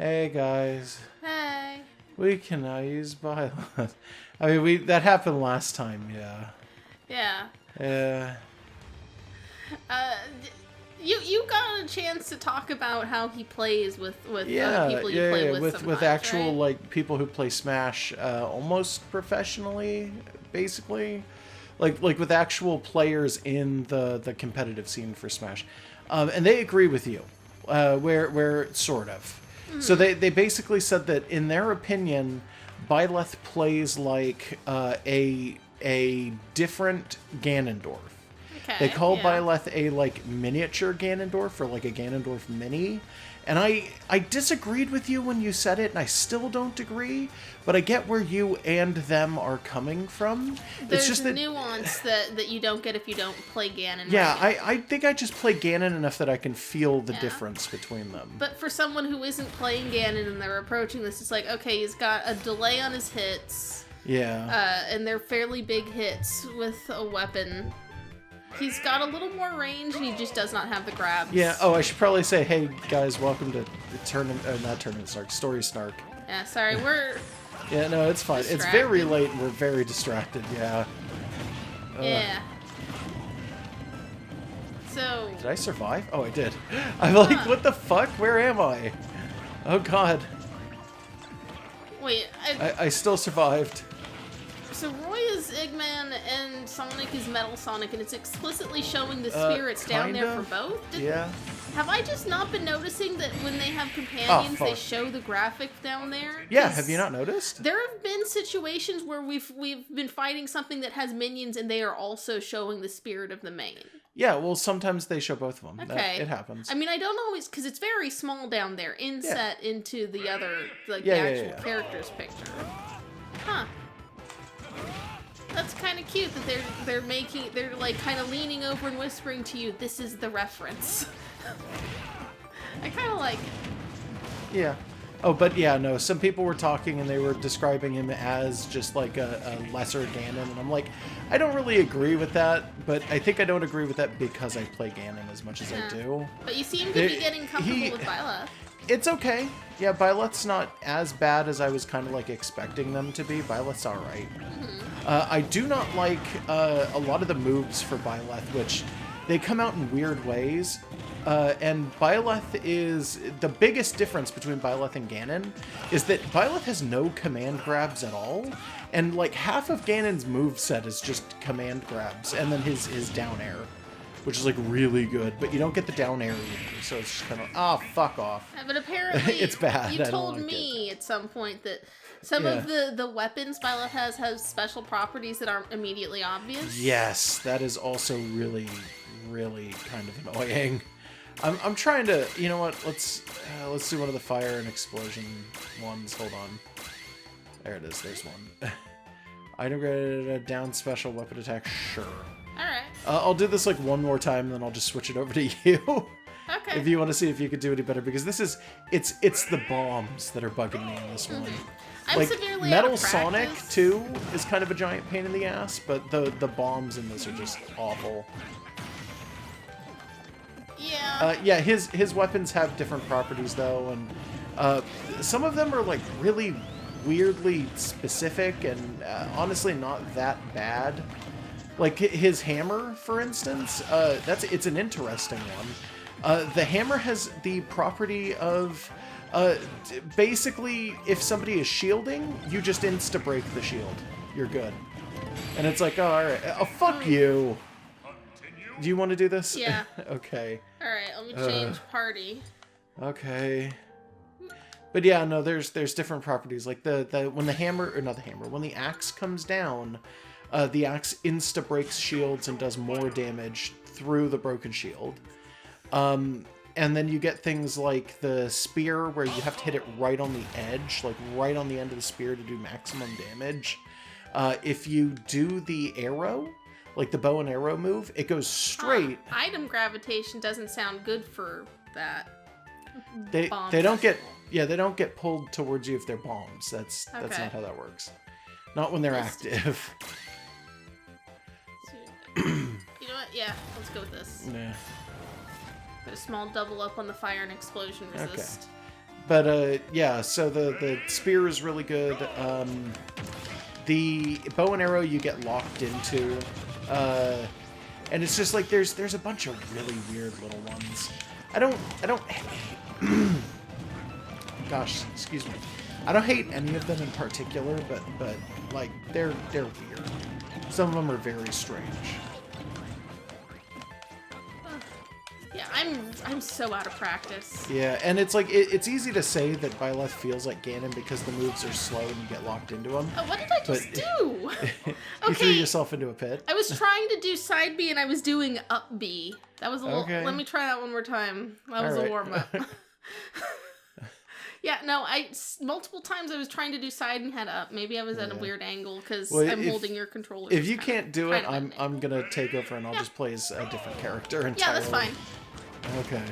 Hey guys. Hey. We can now use Byleth. I mean, that happened last time, yeah. Yeah. Yeah. You got a chance to talk about how he plays with other people you play with sometimes, with actual right? like people who play Smash almost professionally, basically. Like with actual players in the competitive scene for Smash. And they agree with you. Where sort of. Mm-hmm. So they basically said that in their opinion, Byleth plays like a different Ganondorf. Okay, They call Byleth a like miniature Ganondorf or like a Ganondorf mini. And I disagreed with you when you said it, and I still don't agree, but I get where you and them are coming from. There's it's just a nuance that you don't get if you don't play Ganon. Yeah, right? I think I just play Ganon enough that I can feel the difference between them. But for someone who isn't playing Ganon and they're approaching this, it's like, okay, he's got a delay on his hits. Yeah. And they're fairly big hits with a weapon. He's got a little more range, and he just does not have the grabs. Yeah. Oh, I should probably say, hey guys, welcome to not Tournament Snark, Story Snark. Yeah. Sorry, we're. Yeah. No, it's fine. Distracted. It's very late, and we're very distracted. Yeah. Yeah. So. Did I survive? Oh, I did. I'm like, what the fuck? Where am I? Oh God. Wait. I still survived. So Roy is Eggman and Sonic is Metal Sonic, and it's explicitly showing the spirits down there for both? Yeah. Have I just not been noticing that when they have companions, they show the graphic down there? Yeah, have you not noticed? There have been situations where we've been fighting something that has minions, and they are also showing the spirit of the main. Yeah, well, sometimes they show both of them. Okay. It happens. I mean, I don't always, because it's very small down there, inset into the other, like, the actual character's picture. Huh. That's kind of cute that they're like kind of leaning over and whispering to you, this is the reference. I kind of like it. Yeah. Oh, but yeah, no, some people were talking and they were describing him as just like a lesser Ganon, and I'm like, I don't really agree with that, but I think I don't agree with that because I play Ganon as much as I do. But you seem to be getting comfortable with Byleth. It's okay. Yeah, Byleth's not as bad as I was kind of like expecting them to be. Byleth's alright. Mm-hmm. I do not like a lot of the moves for Byleth, which they come out in weird ways. And Byleth is... The biggest difference between Byleth and Ganon is that Byleth has no command grabs at all. And like half of Ganon's moveset is just command grabs. And then his down air, which is like really good. But you don't get the down air either. So it's just kind of, fuck off. But apparently... it's bad. You told me at some point that some of the weapons Byleth has special properties that aren't immediately obvious. Yes, that is also really, really kind of annoying. I'm trying to, you know what? Let's do one of the fire and explosion ones. Hold on. There it is. There's one. Item graded down special weapon attack. Sure. All right. I'll do this like one more time, and then I'll just switch it over to you. Okay. If you want to see if you could do any better, because this is it's the bombs that are bugging me in this one. I'm like severely Metal out of Sonic practice. too is kind of a giant pain in the ass, but the bombs in this are just awful. Yeah. Yeah, his weapons have different properties though, and some of them are like really weirdly specific and honestly not that bad. Like his hammer, for instance, it's an interesting one. The hammer has the property of basically if somebody is shielding, you just insta-break the shield. You're good. And it's like, oh, alright. Oh, fuck you! Do you want to do this? Yeah. Okay. Alright, let me change party. Okay. But yeah, no, there's different properties. Like when the hammer, or not the hammer, when the axe comes down, the axe insta-breaks shields and does more damage through the broken shield. And then you get things like the spear, where you have to hit it right on the edge, like right on the end of the spear to do maximum damage. If you do the arrow, like the bow and arrow move, it goes straight. Item gravitation doesn't sound good for that. They don't get pulled towards you if they're bombs. That's not how that works. Not when they're active. You know what? Yeah, let's go with this. Nah. Put a small double up on the fire and explosion resist. But yeah, so the spear is really good. The bow and arrow you get locked into, and it's just like there's a bunch of really weird little ones. I don't gosh, excuse me. I don't hate any of them in particular, but like they're weird. Some of them are very strange. Yeah, I'm so out of practice. Yeah, and it's like it's easy to say that Byleth feels like Ganon because the moves are slow and you get locked into them. Oh, what did I just do? You threw yourself into a pit. I was trying to do side B and I was doing up B. That was a little. Okay. Let me try that one more time. That was a warm up. Yeah, no, multiple times I was trying to do side and head up. Maybe I was at a weird angle because I'm holding your controller. If you can't do it, I'm gonna take over and I'll just play as a different character entirely. Yeah, that's fine. Okay.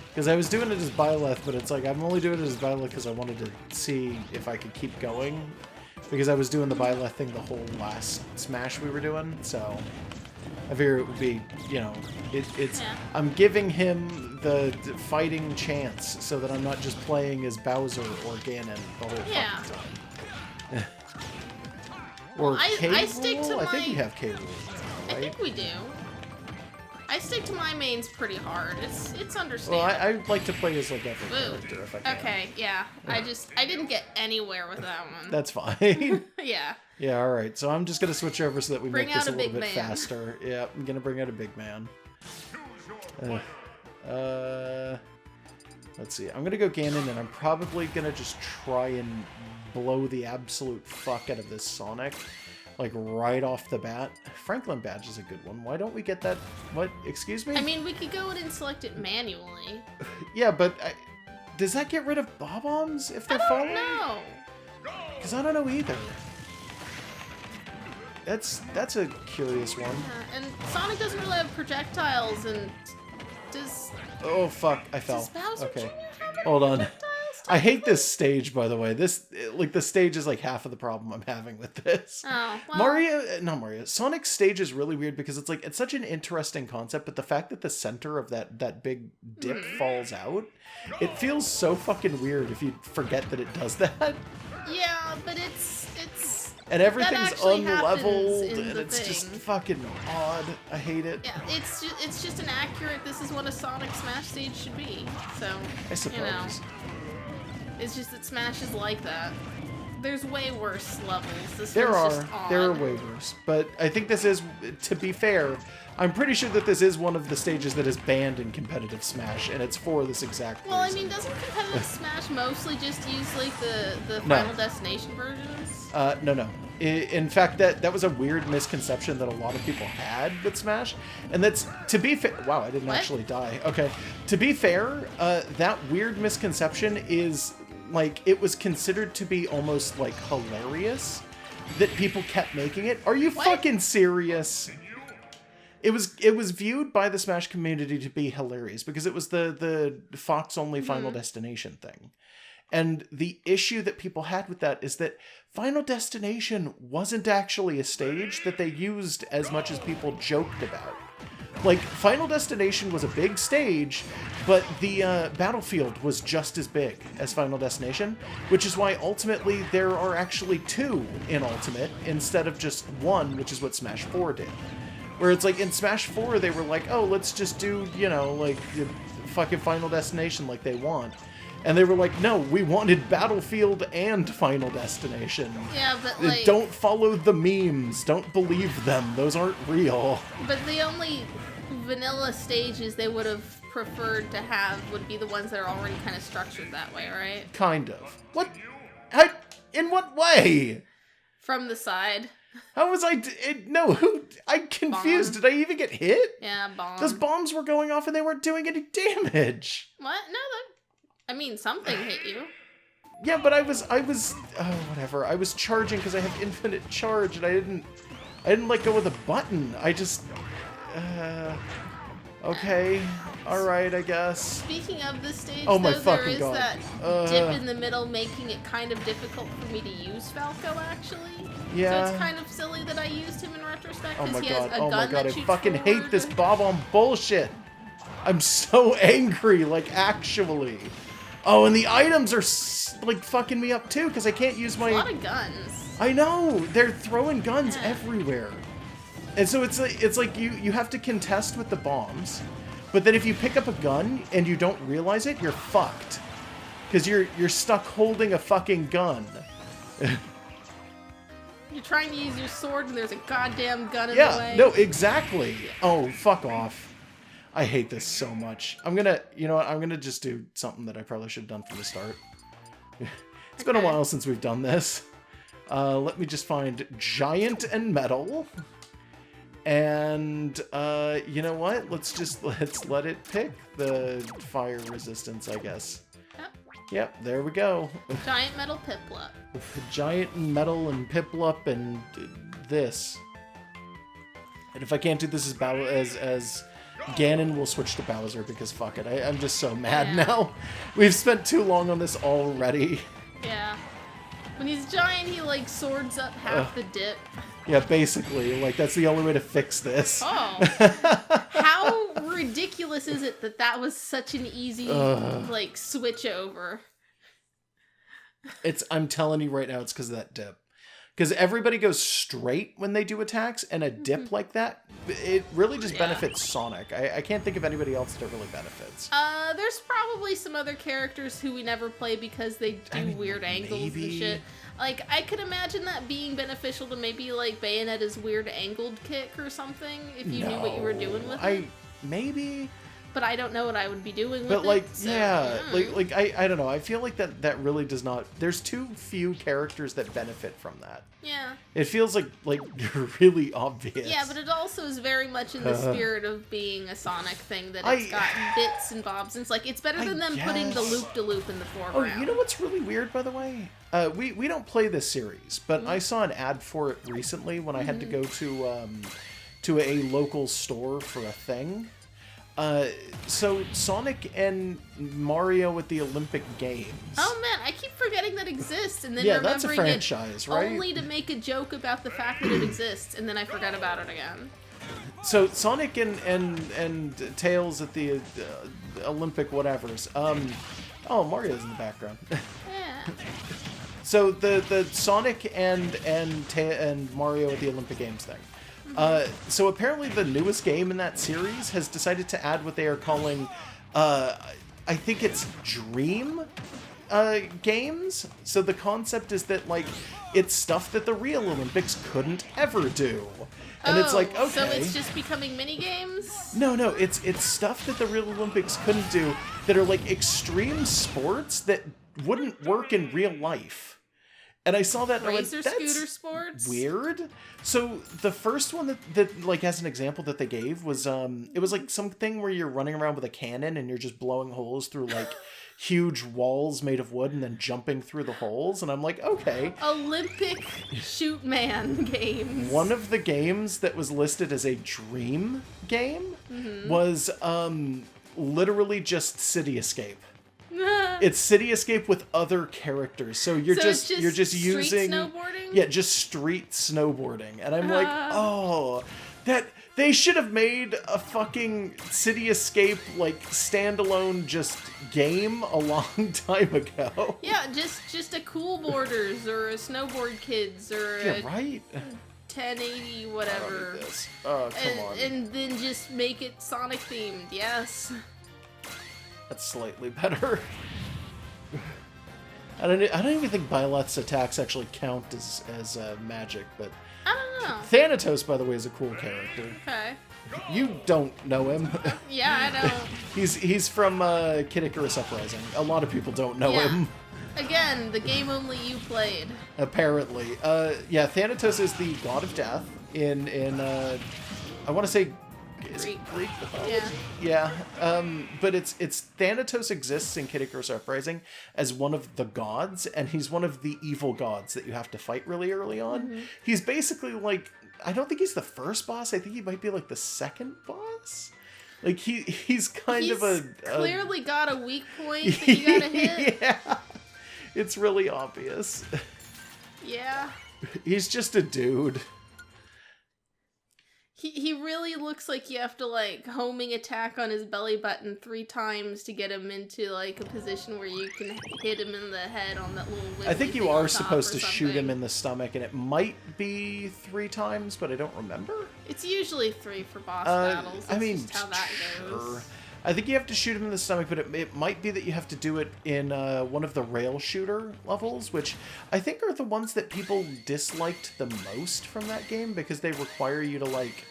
Because I was doing it as Byleth, but it's like I'm only doing it as Byleth because I wanted to see if I could keep going. Because I was doing the Byleth thing the whole last Smash we were doing, so I figure it would be, you know, it's. Yeah. I'm giving him the fighting chance so that I'm not just playing as Bowser or Ganon the whole fucking time. Or K. I stick to my... I think we have K. Right? I think we do. I stick to my mains pretty hard. It's understandable. Well, I like to play as like every character if I can. Okay, yeah. I didn't get anywhere with that one. That's fine. Yeah. Yeah, alright. So I'm just going to switch over so that we make this a little bit man. faster. Yeah, I'm going to bring out a big man. Let's see. I'm going to go Ganon, and I'm probably going to just try and blow the absolute fuck out of this Sonic. Like, right off the bat. Franklin Badge is a good one. Why don't we get that? What? Excuse me? I mean, we could go in and select it manually. Yeah, but does that get rid of Bob-Ombs if they're falling? I don't know. Because I don't know either. That's a curious one. Yeah, and Sonic doesn't really have projectiles, and does... Oh, fuck. I fell. Does Bowser Okay. Jr. have Hold on. projectiles? I hate this stage, by the way. The stage is like half of the problem I'm having with this. Oh, well. Sonic's stage is really weird because it's such an interesting concept, but the fact that the center of that big dip falls out, it feels so fucking weird if you forget that it does that. Yeah, but it's and everything's unleveled, and it's just fucking odd. I hate it. Yeah, it's just an accurate. This is what a Sonic Smash stage should be. So I suppose. You know, it's just that Smash is like that. There's way worse levels. There are way worse. But I think this is, to be fair, I'm pretty sure that this is one of the stages that is banned in competitive Smash, and it's for this exact reason. Well, I mean, doesn't competitive Smash mostly just use like the Final Destination versions? No. In fact, that was a weird misconception that a lot of people had with Smash, and that's, to be fair, wow, I didn't actually die. Okay, to be fair, that weird misconception is, like, it was considered to be almost, like, hilarious that people kept making it. Are you fucking serious? It was viewed by the Smash community to be hilarious because it was the Fox-only Final Destination thing. And the issue that people had with that is that Final Destination wasn't actually a stage that they used as much as people joked about. Like, Final Destination was a big stage, but the battlefield was just as big as Final Destination, which is why ultimately there are actually 2 in Ultimate instead of just 1, which is what Smash 4 did. Where it's like, in Smash 4, they were like, oh, let's just do, you know, like, fucking Final Destination like they want. And they were like, no, we wanted Battlefield and Final Destination. Yeah, but like... Don't follow the memes. Don't believe them. Those aren't real. But the only vanilla stages they would have preferred to have would be the ones that are already kind of structured that way, right? Kind of. What? In what way? From the side. How was I... No, who... I'm confused. Bomb. Did I even get hit? Yeah, bombs. Those bombs were going off and they weren't doing any damage. What? No, I mean, something hit you. Yeah, but I was, oh, whatever. I was charging because I have infinite charge, and I didn't let go of the button. I just, okay, all right, I guess. Speaking of this stage, oh my though, fucking there is God. that dip in the middle, making it kind of difficult for me to use Falco, actually. Yeah. So it's kind of silly that I used him in retrospect, Oh because my he has God, a gun that I shoots fucking forward. hate this Bob-Omb bullshit. I'm so angry, like, actually. Oh, and the items are like fucking me up too because I can't use my. A lot of guns. I know they're throwing guns Yeah. everywhere, and so it's like you have to contest with the bombs, but then if you pick up a gun and you don't realize it, you're fucked because you're stuck holding a fucking gun. You're trying to use your sword and there's a goddamn gun in the Yeah, way. no, exactly. Oh, fuck off. I hate this so much. I'm gonna, you know what, I'm gonna just do something that I probably should have done from the start. It's been a while since we've done this. Let me just find giant and metal. And, you know what? Let's let it pick the fire resistance, I guess. Yep, there we go. Giant metal Piplup. Giant metal and Piplup and this. And if I can't do this as Ganon, we'll switch to Bowser because fuck it. I'm just so mad now. We've spent too long on this already. Yeah. When he's giant, he like swords up half the dip. Yeah, basically. Like, that's the only way to fix this. Oh. How ridiculous is it that that was such an easy, like, switch over? I'm telling you right now, it's because of that dip. Because everybody goes straight when they do attacks, and a dip like that, it really just benefits Sonic. I can't think of anybody else that it really benefits. There's probably some other characters who we never play because they do weird angles and shit. Like, I could imagine that being beneficial to maybe, like, Bayonetta's weird angled kick or something, if you knew what you were doing with it. Maybe... But I don't know what I would be doing with it. But, like, so, yeah, like I don't know. I feel like that really does not... There's too few characters that benefit from that. Yeah. It feels like really obvious. Yeah, but it also is very much in the spirit of being a Sonic thing, that it's got bits and bobs. And it's like, it's better than them putting the loop-de-loop in the foreground. Oh, you know what's really weird, by the way? We don't play this series, but I saw an ad for it recently when I had to go to a local store for a thing. So Sonic and Mario at the Olympic Games. Oh man, I keep forgetting that exists, and then yeah, that's a remembering franchise, it right? only to make a joke about the fact that it exists, and then I forget about it again. So Sonic and Tails at the Olympic whatevers. Oh, Mario's in the background. Yeah. So the Sonic and Mario at the Olympic Games thing. So apparently the newest game in that series has decided to add what they are calling, I think it's Dream games. So the concept is that, like, it's stuff that the real Olympics couldn't ever do. And it's like, okay. So it's just becoming mini games? No, it's stuff that the real Olympics couldn't do that are like extreme sports that wouldn't work in real life. And I saw that and I went, Racer that's scooter sports? weird. So the first one that like as an example that they gave was it was like something where you're running around with a cannon and you're just blowing holes through like huge walls made of wood and then jumping through the holes, and I'm like, okay. Olympic shoot man games. One of the games that was listed as a dream game was literally just City Escape. It's City Escape with other characters, so you're just using snowboarding? just street snowboarding, and I'm like, oh, that they should have made a fucking City Escape like standalone just game a long time ago. Yeah, just a Cool Boarders or a Snowboard Kids or a right. 1080 whatever. Oh, come on. And then just make it Sonic themed. Yes. That's slightly better. I don't even think Byleth's attacks actually count as magic, but I don't know. Thanatos, by the way, is a cool character. Okay. You don't know him. Yeah, I know. He's from Kid Icarus Uprising. A lot of people don't know him. Again, the game only you played. Apparently. Yeah, Thanatos is the god of death in I want to say Greek mythology? Yeah. But it's Thanatos exists in Kid Icarus Uprising as one of the gods, and he's one of the evil gods that you have to fight really early on. He's basically like, I don't think he's the first boss. I think he might be like the second boss. Like he's kind of a clearly got a weak point that you gotta hit. Yeah. It's really obvious. Yeah. He's just a dude. He really looks like you have to, like, homing attack on his belly button 3 times to get him into, like, a position where you can hit him in the head on that little wiggly I think you thing are on top supposed or to shoot him something. in the stomach, and it might be 3 times, but I don't remember. It's usually 3 for boss battles. That's just how that goes. Sure. I think you have to shoot him in the stomach, but it might be that you have to do it in one of the rail shooter levels, which I think are the ones that people disliked the most from that game, because they require you to, like,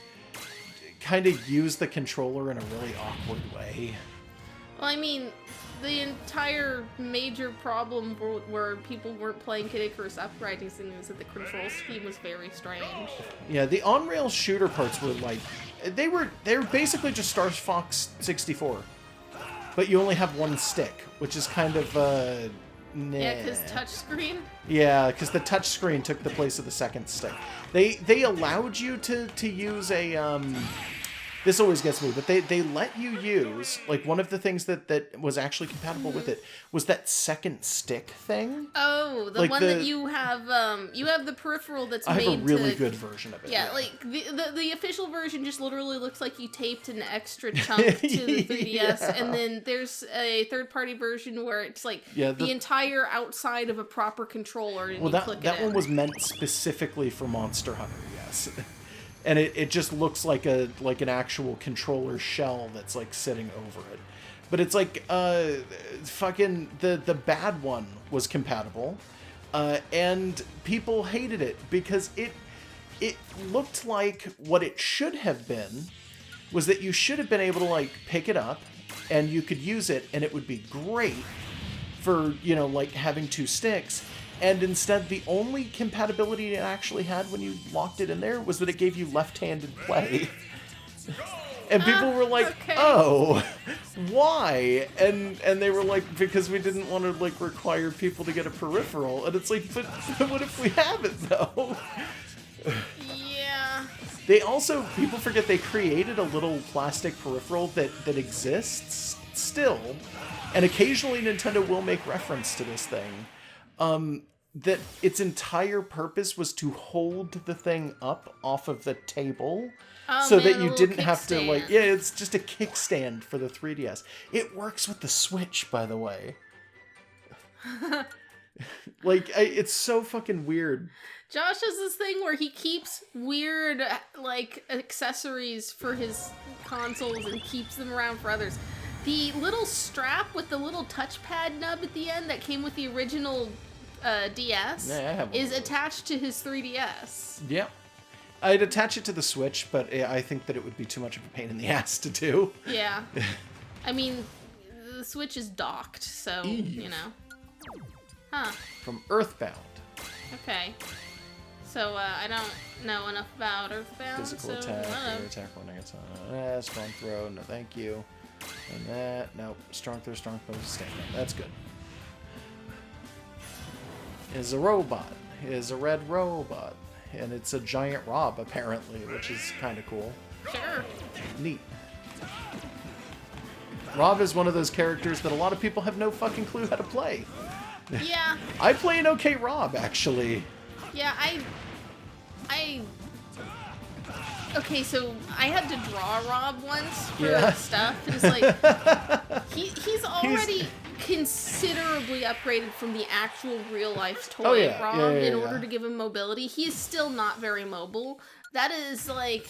kind of use the controller in a really awkward way. Well, I mean, the entire major problem where people weren't playing Kid Icarus Uprising is that the control scheme was very strange. Yeah, the on-rail shooter parts were like... They were basically just Star Fox 64. But you only have one stick, which is kind of, nah. Yeah, because touchscreen? Yeah, because the touchscreen took the place of the second stick. They allowed you to use a, this always gets me, but they let you use, like, one of the things that was actually compatible with it was that second stick thing. Oh, the like one that you have the peripheral that's made to... I have a really good version of it. Yeah, like, the official version just literally looks like you taped an extra chunk to the 3DS, Yeah. and then there's a third-party version where it's, like, Yeah, the entire outside of a proper controller, and Well, you click that it in. one was meant specifically for Monster Hunter, yes. And it just looks like an actual controller shell that's, like, sitting over it. But it's like, fucking, the bad one was compatible, and people hated it because it looked like what it should have been was that you should have been able to, like, pick it up, and you could use it, and it would be great for, you know, like, having 2 sticks. And instead, the only compatibility it actually had when you locked it in there was that it gave you left-handed play. And people were like, okay. oh, why? And they were like, because we didn't want to, like, require people to get a peripheral. And it's like, but what if we have it, though? Yeah. They also, people forget they created a little plastic peripheral that exists still. And occasionally Nintendo will make reference to this thing. That its entire purpose was to hold the thing up off of the table, so that you didn't have to, like, yeah, it's just a kickstand for the 3DS. It works with the Switch, by the way. Like, it's so fucking weird. Josh has this thing where he keeps weird, like, accessories for his consoles and keeps them around for others. The little strap with the little touchpad nub at the end that came with the original DS is attached to his 3DS. Yeah. I'd attach it to the Switch, but I think that it would be too much of a pain in the ass to do. Yeah. I mean, the Switch is docked, so, you know. Huh. From Earthbound. Okay. So, I don't know enough about Earthbound, Physical so attack, whatever. air attack running its strong throw, no thank you. And that, nope. Strong throw, strong throw, stand up. That's good. Is a robot. Is a red robot. And it's a giant Rob, apparently, which is kind of cool. Sure. Neat. Rob is one of those characters that a lot of people have no fucking clue how to play. Yeah. I play an okay Rob, actually. Yeah, okay, so I had to draw Rob once for stuff, and it's like, he's already considerably upgraded from the actual real-life toy Rob in order to give him mobility. He is still not very mobile. That is, like,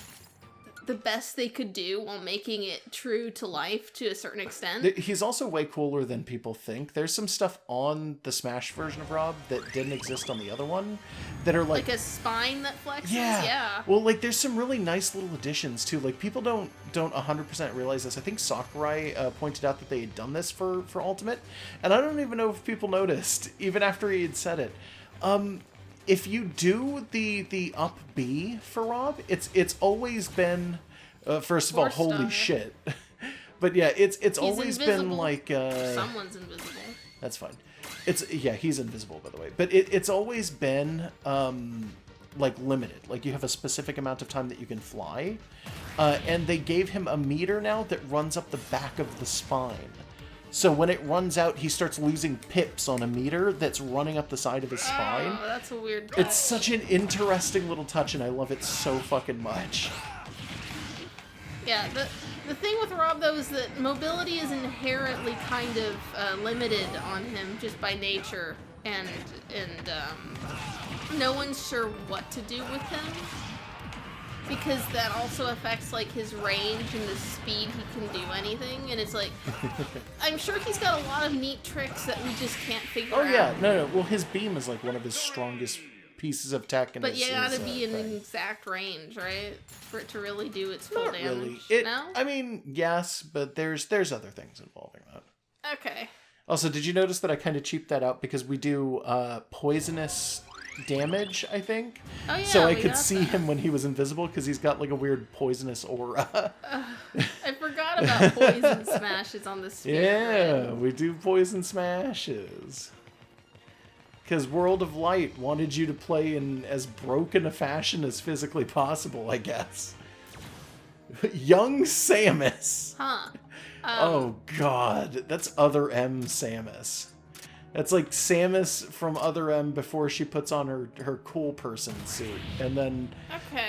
the best they could do while making it true to life to a certain extent. He's also way cooler than people think. There's some stuff on the Smash version of Rob that didn't exist on the other one that are like a spine that flexes? Yeah. Well, like, there's some really nice little additions too. Like, people don't 100% realize this. I think Sakurai pointed out that they had done this for Ultimate, and I don't even know if people noticed even after he had said it. If you do the up B for Rob, it's always been first of all, holy shit. But yeah, it's always been like someone's invisible. That's fine. He's invisible, by the way. But it's always been like limited. Like, you have a specific amount of time that you can fly. And they gave him a meter now that runs up the back of the spine. So when it runs out, he starts losing pips on a meter that's running up the side of his spine. Oh, that's a weird touch. It's such an interesting little touch, and I love it so fucking much. Yeah, the thing with Rob, though, is that mobility is inherently kind of limited on him just by nature, and no one's sure what to do with him, because that also affects, like, his range and the speed he can do anything, and it's like, I'm sure he's got a lot of neat tricks that we just can't figure out. Oh, yeah, no, well, his beam is, like, one of his strongest pieces of tech. But you gotta be in an exact range, right? For it to really do its full damage. Really. No? I mean, yes, but there's other things involving that. Okay. Also, did you notice that I kind of cheaped that out because we do poisonous damage, I think? Oh, yeah, so I could see him when he was invisible because he's got like a weird poisonous aura. I forgot about poison smashes on the sphere. Yeah, we do poison smashes. Because World of Light wanted you to play in as broken a fashion as physically possible, I guess. Young Samus. Huh. Oh, God. That's Other M Samus. That's like Samus from Other M before she puts on her cool person suit. And then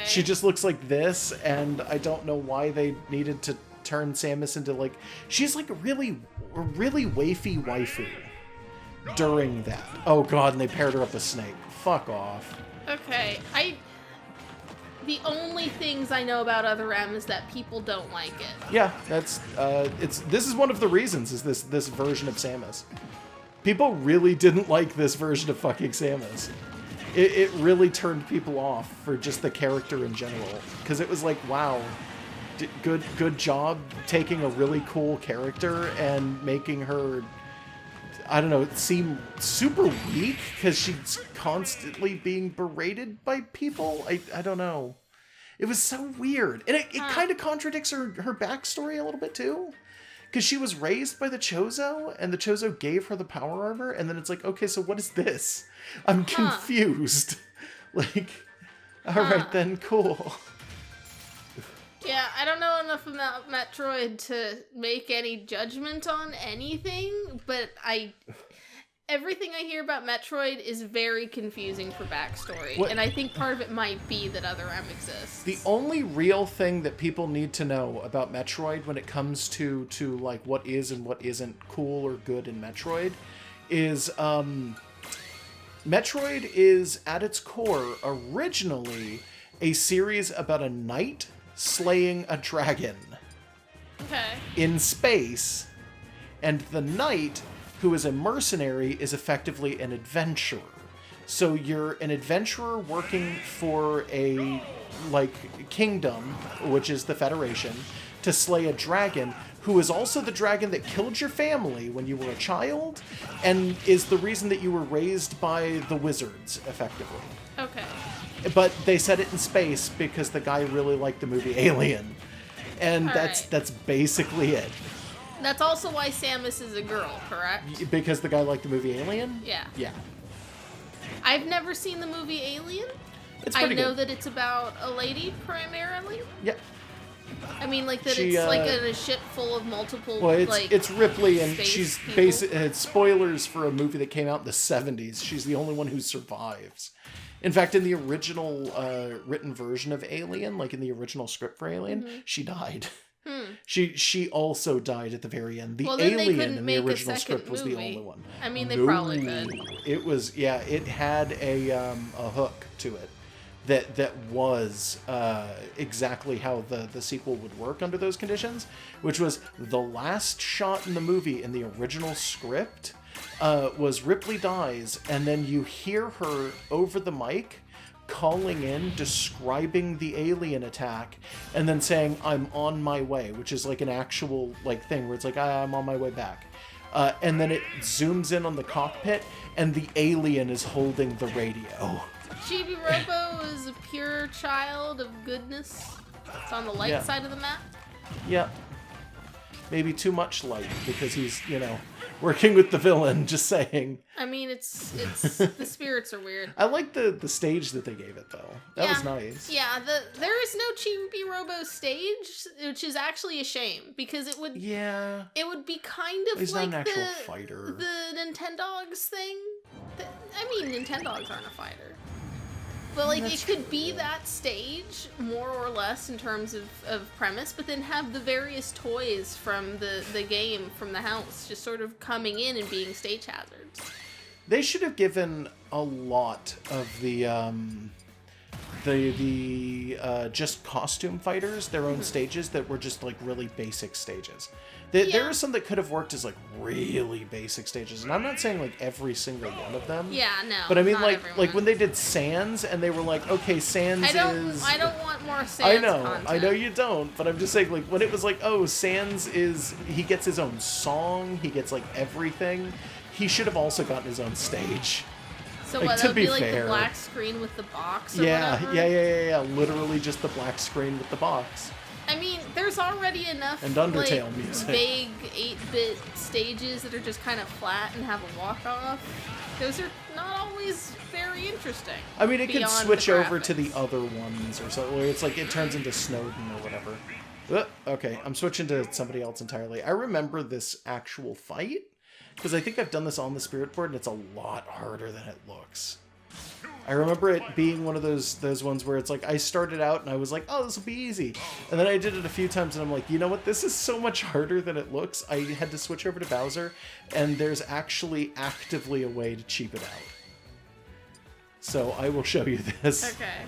she just looks like this, and I don't know why they needed to turn Samus into, like... She's like a really wafy waifu during that. Oh, God, and they paired her up with Snake. Fuck off. Okay, the only things I know about Other M is that people don't like it. Yeah, that's this is one of the reasons, is this version of Samus. People really didn't like this version of fucking Samus. It really turned people off for just the character in general, because it was like, wow, good job taking a really cool character and making her, I don't know, seem super weak because she's constantly being berated by people. I don't know. It was so weird. And it kind of contradicts her backstory a little bit too. Because she was raised by the Chozo, and the Chozo gave her the power armor, and then it's like, okay, so what is this? I'm confused. Like, alright then, cool. Yeah, I don't know enough about Metroid to make any judgment on anything, but everything I hear about Metroid is very confusing for backstory, and I think part of it might be that Other M exists. The only real thing that people need to know about Metroid when it comes to like what is and what isn't cool or good in Metroid is Metroid is at its core originally a series about a knight slaying a dragon in space, and the knight, who is a mercenary, is effectively an adventurer. So you're an adventurer working for a, like, kingdom, which is the Federation, to slay a dragon, who is also the dragon that killed your family when you were a child, and is the reason that you were raised by the wizards, effectively. Okay. But they set it in space because the guy really liked the movie Alien. And that's basically it. That's also why Samus is a girl, correct? Because the guy liked the movie Alien? Yeah. Yeah. I've never seen the movie Alien. It's I pretty know good. that it's about a lady primarily. Yep. I mean, like that it's like in a ship full of multiple. Well, like, it's Ripley, and she's people. spoilers for a movie that came out in the 70s. She's the only one who survives. In fact, in the original written version of Alien, like in the original script for Alien, she died. She also died at the very end. The Alien in the original script was the only one. I mean, they probably could. It was, yeah, it had a hook to it that was exactly how the sequel would work under those conditions, which was the last shot in the movie in the original script was Ripley dies, and then you hear her over the mic calling in, describing the alien attack, and then saying, "I'm on my way," which is like an actual like thing where it's like, "I'm on my way back." And then it zooms in on the cockpit, and the alien is holding the radio. Chibi Robo is a pure child of goodness. It's on the light side of the map. Yeah. Maybe too much light, because he's, working with the villain, just saying. I mean, it's the spirits are weird. I like the stage that they gave it, though. That was nice. Yeah, there is no Chibi Robo stage, which is actually a shame, because it would be kind of he's like not an actual fighter. The Nintendogs thing. I mean, Nintendogs aren't a fighter. But, like, it could be that stage, more or less, in terms of premise, but then have the various toys from the game, from the house, just sort of coming in and being stage hazards. They should have given a lot of the just costume fighters their own stages that were just, like, really basic stages. There are some that could have worked as, like, really basic stages, and I'm not saying, like, every single one of them. Yeah, no. But I mean, not like, everyone. like when they did Sans, and they were like, okay, Sans I don't want more Sans content. I know you don't, but I'm just saying, like, when it was like, oh, Sans he gets his own song, he gets, like, everything, he should have also gotten his own stage. So like, what, to that would be be like fair. the black screen with the box or Yeah, whatever? yeah, literally just the black screen with the box. I mean, there's already enough And Undertale like, music. vague 8-bit stages that are just kind of flat and have a walk-off. Those are not always very interesting. I mean, it could beyond switch the over to the graphics. other ones or something, where it's like it turns into Snowden or whatever. Okay, I'm switching to somebody else entirely. I remember this actual fight, because I think I've done this on the Spirit Board, and it's a lot harder than it looks. I remember it being one of those ones where it's like, I started out and I was like, oh, this will be easy. And then I did it a few times and I'm like, you know what? This is so much harder than it looks. I had to switch over to Bowser, and there's actually actively a way to cheap it out. So I will show you this. Okay.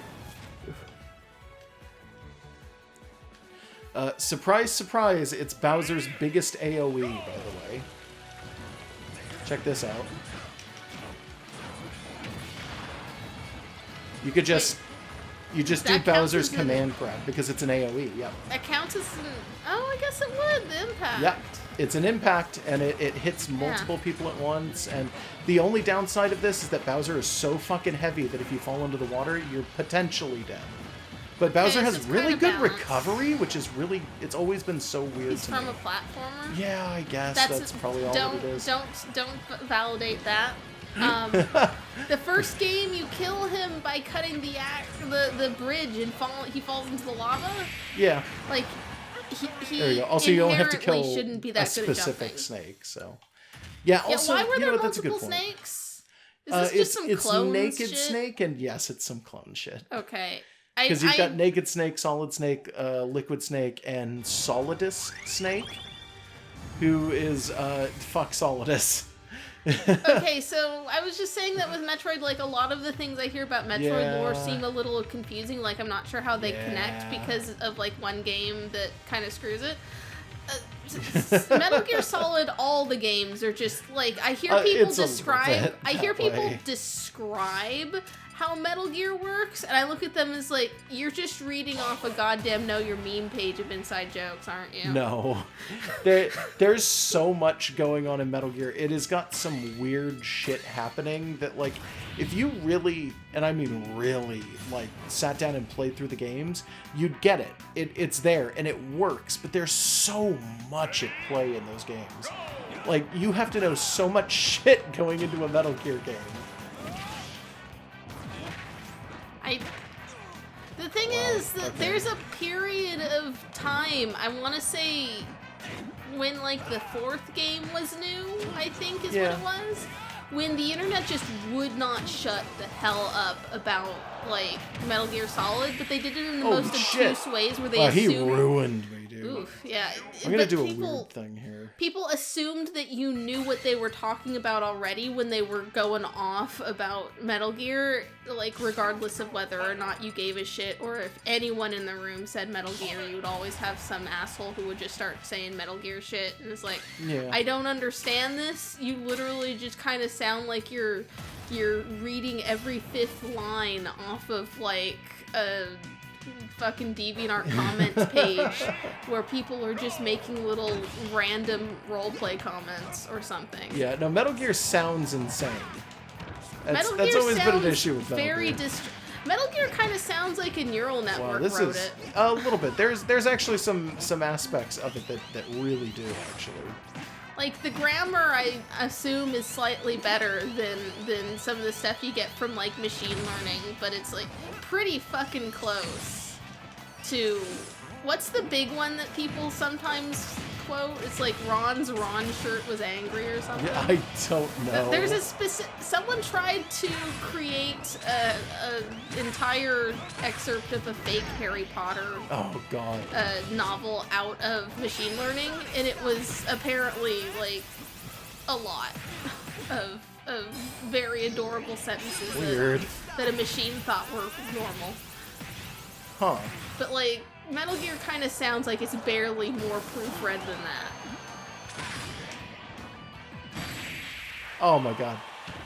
Surprise, surprise, it's Bowser's biggest AoE, by the way. Check this out. You could just... You just do That counts Bowser's as an- command grab, because it's an AoE, yep. That counts as an... Oh, I guess it would. The impact. Yep. It's an impact, and it hits multiple people at once, and the only downside of this is that Bowser is so fucking heavy that if you fall into the water, you're potentially dead. But Bowser so has it's really kinda good balanced. recovery, which is really... It's always been so weird He's to from me. a platformer. Yeah, I guess that's probably all that it is. Don't validate that. The first game, you kill him by cutting the bridge and he falls into the lava. Yeah. Like he There you go. Also, you don't have to inherently kill shouldn't be a that good at specific jumping. snake, so... Yeah, also, why were you know there what, that's a good multiple point. snakes? Is this just some clone Naked shit? Snake, and yes, it's some clone shit. Okay. Because you've got Naked Snake, Solid Snake, Liquid Snake, and Solidus Snake, who is, fuck Solidus. Okay, so I was just saying that with Metroid, like, a lot of the things I hear about Metroid lore Yeah. seem a little confusing. Like, I'm not sure how they Yeah. connect because of, like, one game that kind of screws it. Metal Gear Solid, all the games are just, like, I hear people it's a little describe... bit I hear that people way. describe how Metal Gear works, and I look at them as, like, you're just reading off a goddamn Know Your Meme page of inside jokes, aren't you? No. There's so much going on in Metal Gear. It has got some weird shit happening that, like, if you really, and I mean really, like, sat down and played through the games, you'd get it. It's there, and it works, but there's so much at play in those games. Like, you have to know so much shit going into a Metal Gear game. The thing is that there's a period of time, I want to say, when, like, the fourth game was new, I think is what it was, when the internet just would not shut the hell up about, like, Metal Gear Solid, but they did it in the most obtuse ways where they Wow, assumed... he ruined me, dude. Oof, yeah. I'm gonna But do a weird thing here. People assumed that you knew what they were talking about already when they were going off about Metal Gear, like, regardless of whether or not you gave a shit, or if anyone in the room said Metal Gear, you would always have some asshole who would just start saying Metal Gear shit, and it's like, I don't understand this. You literally just kind of sound like you're reading every fifth line off of, like, a fucking DeviantArt comments page where people are just making little random roleplay comments or something. Yeah, no, Metal Gear sounds insane. That's Gear always been an sounds issue with Metal very Gear. Metal Gear kind of sounds like a neural network This wrote is it. a little bit. There's actually some aspects of it that really do, actually. Like, the grammar, I assume, is slightly better than some of the stuff you get from, like, machine learning, but it's, like, pretty fucking close to... What's the big one that people sometimes quote. It's like Ron's shirt was angry or something. Yeah, I don't know. There's a specific. Someone tried to create a entire excerpt of a fake Harry Potter Oh god. novel out of machine learning, and it was apparently like a lot of very adorable sentences Weird. that a machine thought were normal. Huh. But like Metal Gear kind of sounds like it's barely more proofread than that. Oh my god.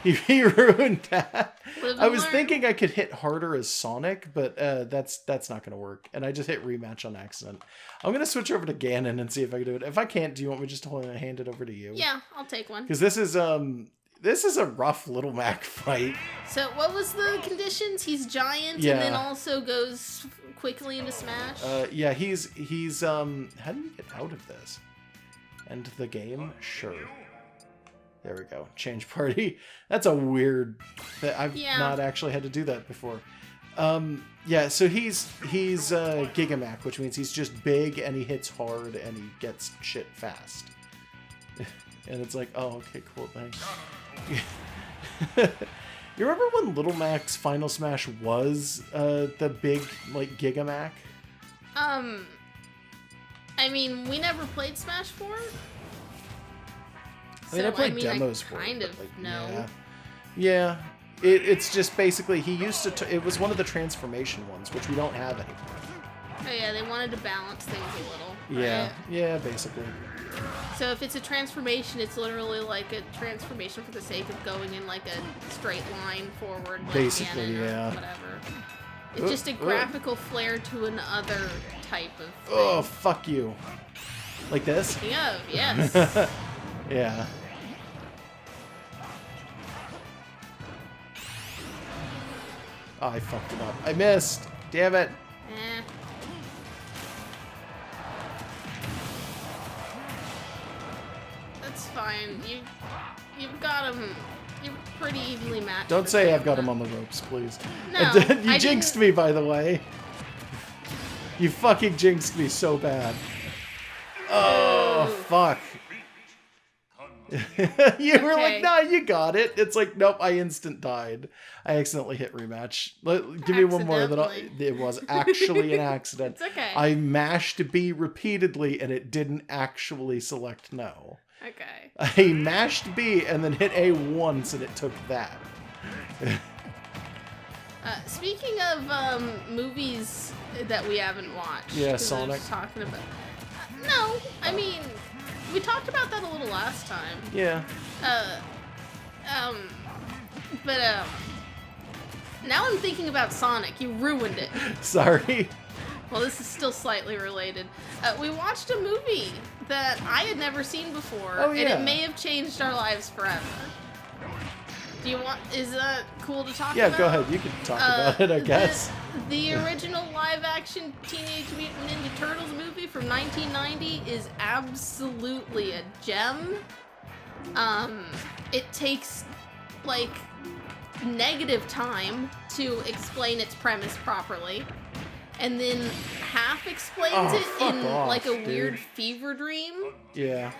He ruined that. Live and I was learn. thinking I could hit harder as Sonic, but that's not going to work. And I just hit rematch on accident. I'm going to switch over to Ganon and see if I can do it. If I can't, do you want me just to hand it over to you? Yeah, I'll take one. Because this is a rough Little Mac fight. So what was the conditions? He's giant Yeah. and then also goes quickly into Smash? Yeah, he's how do you get out of this? End the game? Sure. There we go. Change party. That's a weird... I've not actually had to do that before. Yeah, so he's Gigamac, which means he's just big and he hits hard and he gets shit fast. And it's like, oh, okay, cool, thanks. You remember when Little Mac's Final Smash was the big, like, Gigamac? I mean, we never played Smash 4. I mean, I played demos I for it. kind of but, like, know. Yeah. It's just basically, he used to... it was one of the transformation ones, which we don't have anymore. Oh yeah, they wanted to balance things a little. Yeah. Right? Yeah, basically. So if it's a transformation, it's literally like a transformation for the sake of going in like a straight line forward. Like Basically, Ganon or yeah. whatever. It's just a graphical flair to another type of thing. Oh, fuck you. Like this? Speaking of, yes. Yeah. Oh, I fucked it up. I missed. Damn it. Eh. That's fine. You've got him. You're pretty evenly matched. Don't for say sure, I've got him but- on the ropes, please. No, You I jinxed didn't- me, by the way. You fucking jinxed me so bad. Oh, fuck. You were Okay. like, nah, you got it. It's like, nope, I instant died. I accidentally hit rematch. Give me one more. It was actually an accident. It's okay. I mashed B repeatedly and it didn't actually select no. Okay. I mashed B and then hit A once and it took that. Speaking of movies that we haven't watched. Yeah, 'cause I was Sonic. talking about. No, I mean, we talked about that a little last time. Yeah. But now I'm thinking about Sonic. You ruined it. Sorry. Well, this is still slightly related. We watched a movie that I had never seen before, Oh, and yeah. it may have changed our lives forever. Do you want? Is that cool to talk Yeah, about? go ahead. You can talk about it, I guess. The original live-action Teenage Mutant Ninja Turtles movie from 1990 is absolutely a gem. It takes like negative time to explain its premise properly, and then half explains it fuck in off, like a dude. weird fever dream Yeah.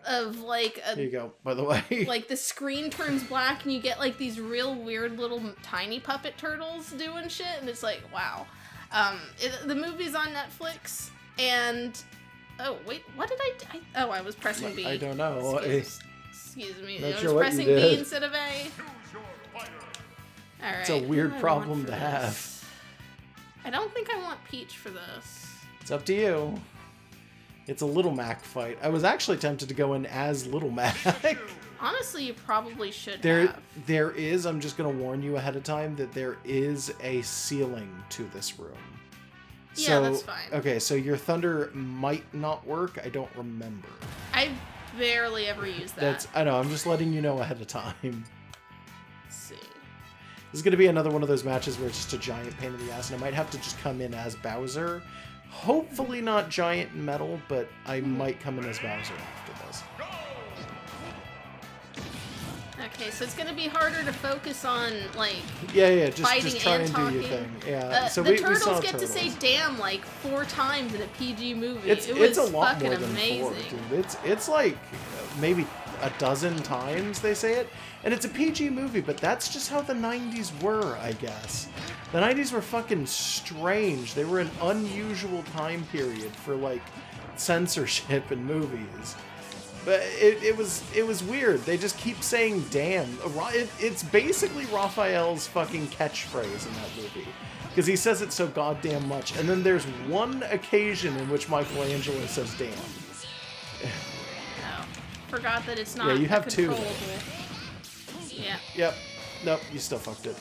of like Here you a go, by the way. like the screen turns black and you get like these real weird little tiny puppet turtles doing shit, and it's like, wow. The movie's on Netflix, and oh wait, what did I I was pressing B. I don't know. Excuse me. Not I sure was what you pressing did. B instead of A. All right. It's a weird what do I problem want to for have. this? I don't think I want Peach for this. It's up to you. It's a Little Mac fight. I was actually tempted to go in as Little Mac. Honestly, you probably should There have. is, I'm just going to warn you ahead of time, that there is a ceiling to this room. Yeah, So, that's fine. Okay, so your thunder might not work. I don't remember. I barely ever use that. I know, I'm just letting you know ahead of time. Let's see. This is going to be another one of those matches where it's just a giant pain in the ass, and I might have to just come in as Bowser. Hopefully not giant metal, but I might come in as Bowser after this. Okay, so it's gonna be harder to focus on, like, Yeah, fighting just try and and talking. do your thing. Yeah, so the we turtles saw get to say "damn" like 4 times in a PG movie. It's it was a lot fucking more than amazing. 4, dude. It's like maybe a dozen times they say it, and it's a PG movie, but that's just how the 90s were, I guess. The 90s were fucking strange. They were an unusual time period for like censorship in movies. But it was weird. They just keep saying "damn." It's basically Raphael's fucking catchphrase in that movie, because he says it so goddamn much. And then there's one occasion in which Michelangelo says "damn." Oh, forgot that it's not. Yeah, you have 2. controllable. Yeah. Yep. Nope. You still fucked it.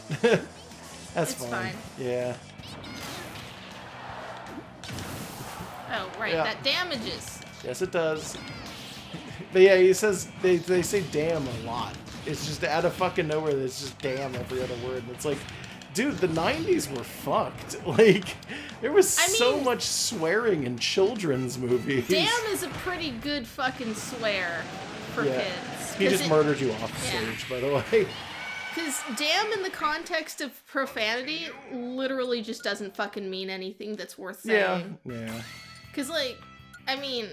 That's It's fine. fine. Yeah. Oh, right. Yeah. That damages. Yes, it does. But yeah, he says they say "damn" a lot. It's just out of fucking nowhere. There's just "damn" every other word. And it's like, dude, the 90s were fucked. Like, there was so much swearing in children's movies. "Damn" is a pretty good fucking swear for kids. He just murdered you off stage, by the way. Because "damn" in the context of profanity literally just doesn't fucking mean anything that's worth saying. Yeah. Because, like, I mean,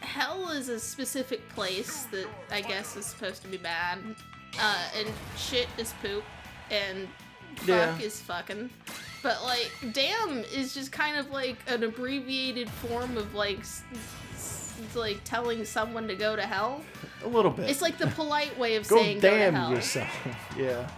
hell is a specific place that I guess is supposed to be bad. And shit is poop. And fuck is fucking. But, like, "damn" is just kind of like an abbreviated form of, like, like telling someone to go to hell. A little bit. It's like the polite way of Go saying go to damn hell. yourself. Yeah.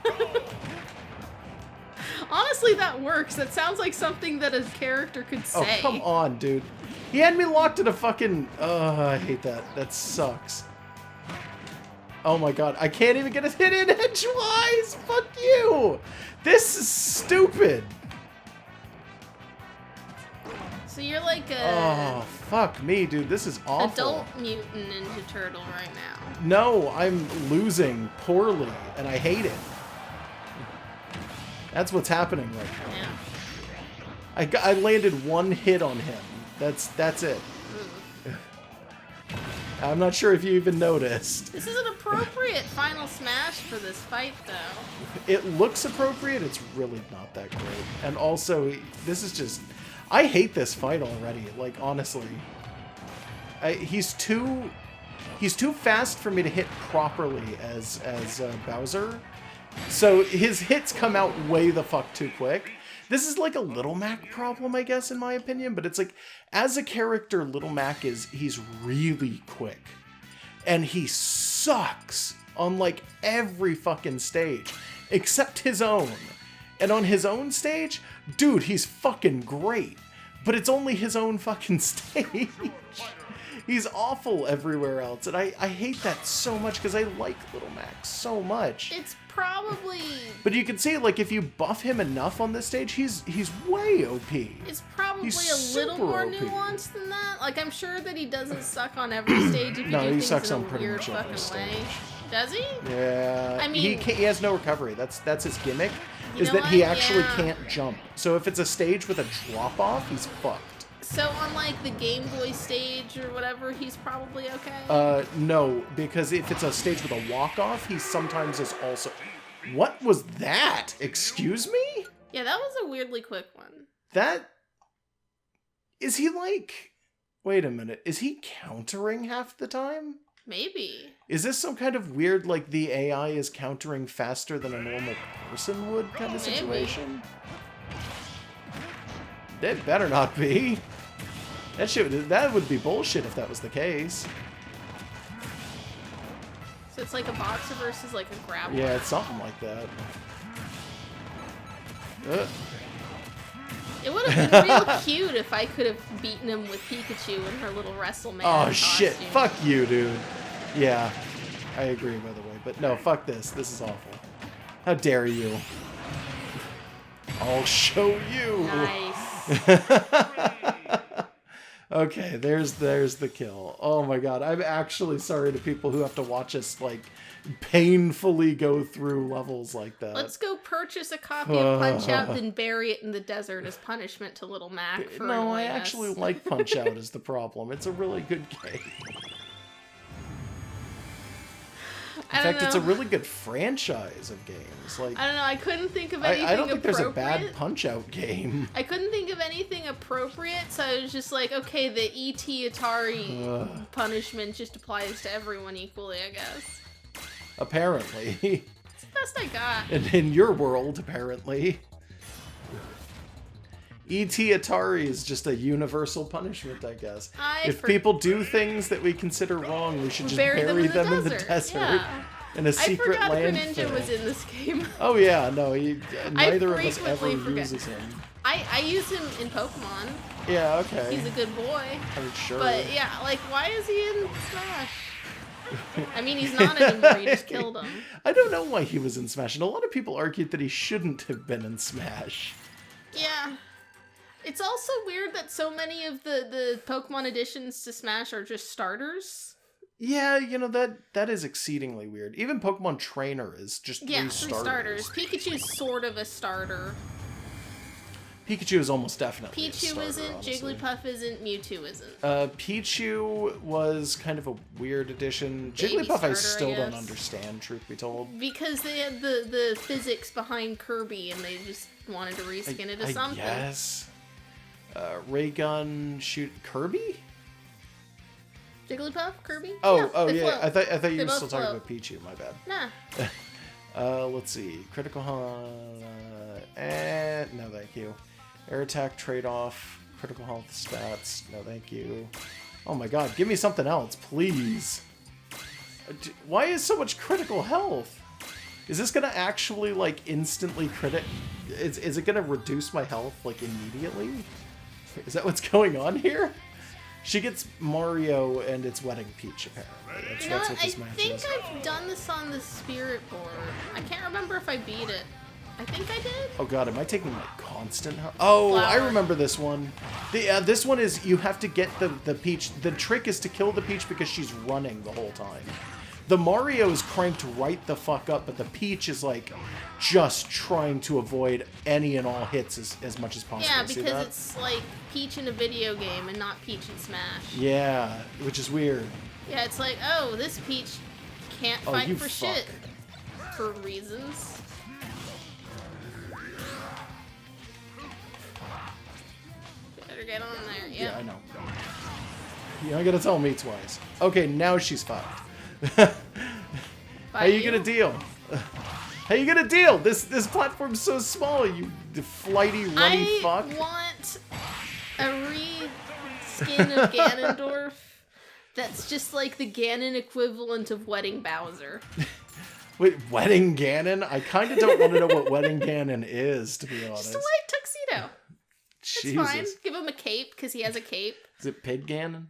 Honestly, that works. That sounds like something that a character could say. Oh, come on, dude. He had me locked in a fucking... I hate that. That sucks. Oh my god. I can't even get a hit in edgewise. Fuck you. This is stupid. So you're like a Oh, fuck me, dude. This is awful. adult mutant Ninja Turtle right now. No, I'm losing poorly, and I hate it. That's what's happening right now. Yeah. I landed 1 hit on him. That's it. I'm not sure if you even noticed. This is an appropriate final smash for this fight, though. It looks appropriate. It's really not that great. And also, this is just... I hate this fight already. Like, honestly. He's too fast for me to hit properly as Bowser. So his hits come out way the fuck too quick. This is like a Little Mac problem, I guess, in my opinion. But it's like, as a character, Little Mac he's really quick. And he sucks on like every fucking stage. Except his own. And on his own stage, dude, he's fucking great. But it's only his own fucking stage. He's awful everywhere else. And I hate that so much because I like Little Mac so much. It's probably... But you can see, like, if you buff him enough on this stage, he's way OP. It's probably He's a little super more OP. nuanced than that. Like, I'm sure that he doesn't suck on every stage if you No, do he things sucks in on a pretty weird much every fucking way. stage. Does he? Yeah. I mean... He has no recovery. That's his gimmick, You is know that he what? actually Yeah. can't jump. So if it's a stage with a drop-off, he's fucked. So on, like, the Game Boy stage or whatever, he's probably okay? No, because if it's a stage with a walk-off, he sometimes is also... What was that? Excuse me? Yeah, that was a weirdly quick one. That... Is he like... Wait a minute. Is he countering half the time? Maybe. Is this some kind of weird, like, the AI is countering faster than a normal person would kind of situation? It better not be. That would be bullshit if that was the case. So it's like a boxer versus, like, a grappler. Yeah, it's something like that. It would have been real cute if I could have beaten him with Pikachu in her little WrestleMan Oh, shit. costume. Fuck you, dude. Yeah, I agree, by the way. But no, fuck this. This is awful. How dare you? I'll show you. Nice. Okay, there's the kill. Oh my god, I'm actually sorry to people who have to watch us, like, painfully go through levels like that. Let's go purchase a copy of Punch-Out, then bury it in the desert as punishment to Little Mac for No, I annoying actually us. like Punch-Out is the problem. It's a really good game. In fact, it's a really good franchise of games. Like, I don't know. I couldn't think of anything I don't think there's a appropriate. bad Punch-Out game. I couldn't think of anything appropriate, so I was just like, okay, the E.T. Atari punishment just applies to everyone equally, I guess. Apparently. It's the best I got. And in your world, apparently. E.T. Atari is just a universal punishment, I guess. If people do things that we consider wrong, we should just bury them in the desert. Yeah. In a secret landfill. I forgot Greninja was in this game. Oh yeah, no, neither of us ever uses him. I use him in Pokemon. Yeah, okay. He's a good boy. I'm sure. But yeah, like, why is he in Smash? I mean, he's not anymore, you just killed him. I don't know why he was in Smash, and a lot of people argued that he shouldn't have been in Smash. Yeah. It's also weird that so many of the Pokemon additions to Smash are just starters. Yeah, you know, that is exceedingly weird. Even Pokemon Trainer is just three starters. Pikachu's sort of a starter. Pikachu is almost definitely a Pichu starter, isn't, honestly. Jigglypuff isn't, Mewtwo isn't. Pichu was kind of a weird addition. Jigglypuff I still don't understand, truth be told. Because they had the physics behind Kirby and they just wanted to reskin it as something. Yes. Ray gun shoot Kirby? Jigglypuff? Kirby? Oh yeah. Float. I thought you were still talking float. about Pichu. My bad. Nah. Let's see. Critical health. No, thank you. Air attack trade-off. Critical health stats. No, thank you. Oh my god, give me something else, please. Why is so much critical health? Is this gonna actually, like, instantly crit? Is it gonna reduce my health, like, immediately? Is that what's going on here? She gets Mario and it's Wedding Peach, apparently. That's what this match is. I think I've done this on the Spirit board. I can't remember if I beat it. I think I did. Oh god, am I taking like constant health? Oh, I remember this one. This one is you have to get the Peach. The trick is to kill the Peach because she's running the whole time. The Mario is cranked right the fuck up, but the Peach is like just trying to avoid any and all hits as much as possible. Yeah, because it's like Peach in a video game and not Peach in Smash. Yeah, which is weird. Yeah, it's like, oh, this Peach can't fight for shit. For reasons. Better get on there, yep. Yeah, I know. You don't gotta tell me twice. Okay, now she's fucked. How you gonna deal? How you gonna deal? This platform's so small, you flighty, runny fuck. I want a reskin of Ganondorf that's just like the Ganon equivalent of Wedding Bowser. Wait, Wedding Ganon? I kind of don't want to know what Wedding Ganon is, to be honest. Just a white tuxedo. Jesus. It's fine. Give him a cape, because he has a cape. Is it Pig Ganon?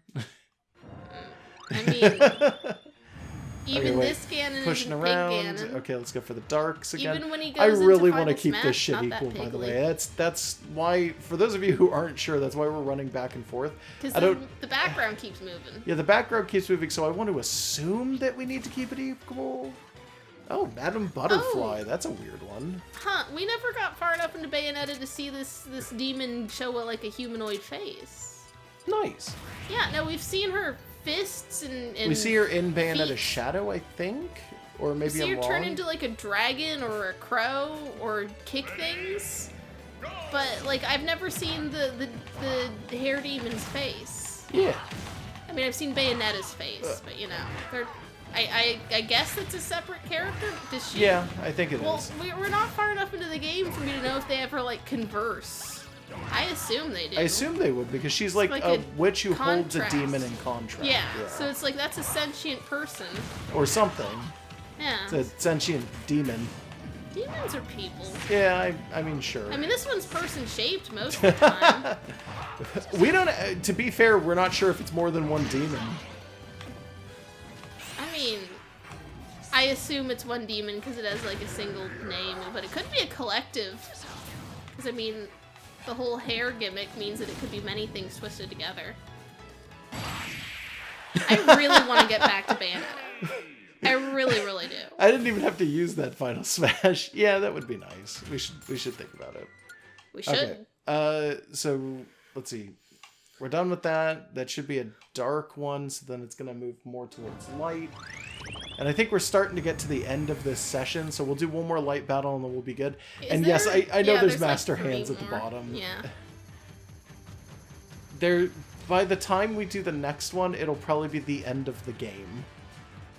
I mean... Even okay, this Ganon pushing isn't around. Pig Ganon. Okay, let's go for the darks again. Even when he goes I really want to keep this shit equal, by the way. That's why, for those of you who aren't sure, that's why we're running back and forth. Because the background keeps moving. Yeah, the background keeps moving, so I want to assume that we need to keep it equal. Oh, Madam Butterfly. Oh. That's a weird one. Huh. We never got far enough into Bayonetta to see this demon show like a humanoid face. Nice. Yeah, no, we've seen her fists and we see her in Bayonetta feet. Shadow, I think, or maybe we see her turn wrong. into like a dragon or a crow or kick things, but like I've never seen the hair demon's face. Yeah. I mean, I've seen Bayonetta's face, but you know, I guess it's a separate character. Does she? Yeah, I think it is. Well, we're not far enough into the game for me to know if they ever like converse. I assume they do. I assume they would, because she's like a witch who holds a demon in contract. Yeah, so it's like that's a sentient person. Or something. Yeah. It's a sentient demon. Demons are people. Yeah, I mean, sure. I mean, this one's person-shaped most of the time. We don't, to be fair, we're not sure if it's more than one demon. I mean, I assume it's one demon because it has like a single name, but it could be a collective. Because, I mean... The whole hair gimmick means that it could be many things twisted together. I really want to get back to Bayonetta. I really, really do. I didn't even have to use that final smash. Yeah, that would be nice. We should think about it. We should. Okay. So let's see. We're done with that. That should be a dark one, so then it's gonna move more towards light. And I think we're starting to get to the end of this session, so we'll do one more light battle and then we'll be good. And yes, I know there's master like hands at the more. bottom. Yeah. By the time we do the next one, it'll probably be the end of the game.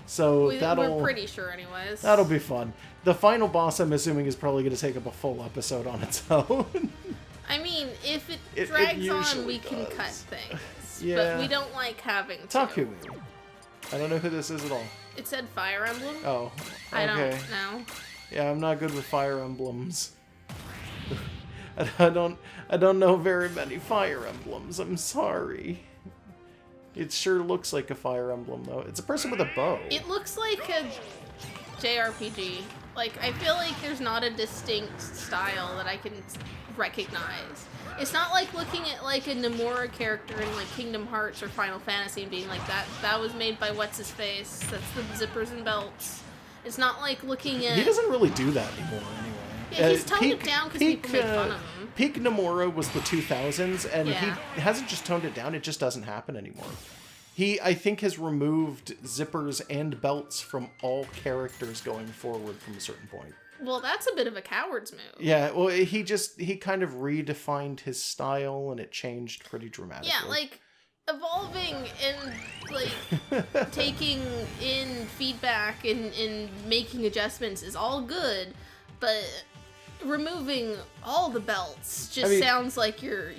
So we're pretty sure anyways. That'll be fun. The final boss, I'm assuming, is probably going to take up a full episode on its own. I mean, if it drags on, we can cut things. Yeah. But we don't like having to. Takumi. I don't know who this is at all. It said Fire Emblem. Oh, okay. I don't know. Yeah, I'm not good with Fire Emblems. I don't know very many Fire Emblems. I'm sorry. It sure looks like a Fire Emblem, though. It's a person with a bow. It looks like a JRPG. Like, I feel like there's not a distinct style that I can recognize. It's not like looking at, like, a Nomura character in, like, Kingdom Hearts or Final Fantasy and being like, that was made by What's-His-Face. That's the zippers and belts. It's not like looking at... He doesn't really do that anymore, anyway. Yeah, he's toned it down because people make fun of him. Peak Nomura was the 2000s, and he hasn't just toned it down, it just doesn't happen anymore. He, I think, has removed zippers and belts from all characters going forward from a certain point. Well, that's a bit of a coward's move. Yeah, well, he kind of redefined his style, and it changed pretty dramatically. Yeah, like, evolving and, like, taking in feedback and making adjustments is all good, but removing all the belts just sounds like you're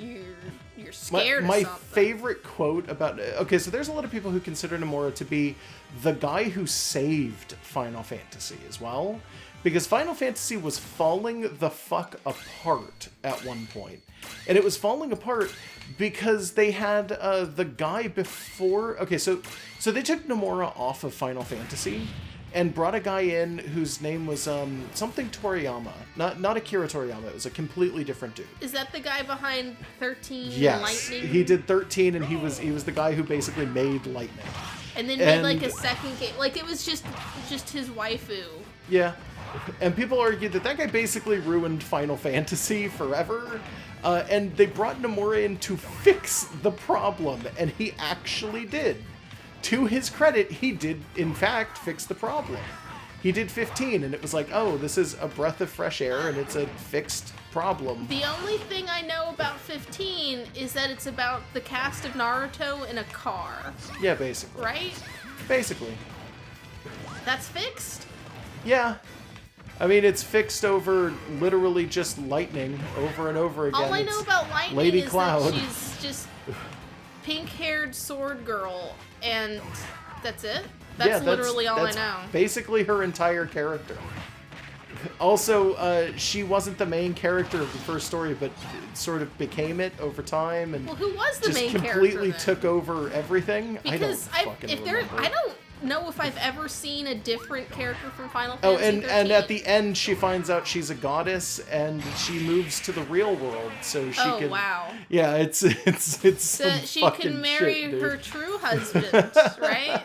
scared my of something. favorite quote about... Okay, so there's a lot of people who consider Nomura to be the guy who saved Final Fantasy as well. Because Final Fantasy was falling the fuck apart at one point. And it was falling apart because they had the guy before... Okay, so they took Nomura off of Final Fantasy and brought a guy in whose name was something Toriyama. Not Akira Toriyama. It was a completely different dude. Is that the guy behind 13 Yes, Lightning? he did 13, and he was the guy who basically made Lightning. And then made like a second game. Like it was just his waifu. Yeah. And people argued that guy basically ruined Final Fantasy forever. And they brought Nomura in to fix the problem, and he actually did. To his credit, he did, in fact, fix the problem. He did 15, and it was like, oh, this is a breath of fresh air, and it's a fixed problem. The only thing I know about 15 is that it's about the cast of Naruto in a car. Yeah, basically. Right? Basically. That's fixed? Yeah. I mean, it's fixed over literally just lightning over and over again. All I know about Lightning Lady is Cloud. that she's just pink-haired sword girl, and that's it? That's literally all I know. Basically her entire character. Also, she wasn't the main character of the first story, but sort of became it over time, and well, who was the main just character completely then? took over everything. Because I don't know if I've ever seen a different character from Final Oh, Fantasy and 13. at the end, she finds out she's a goddess, and she moves to the real world, so she can. Oh wow! Yeah, it's so she can marry shit, her true husband, right?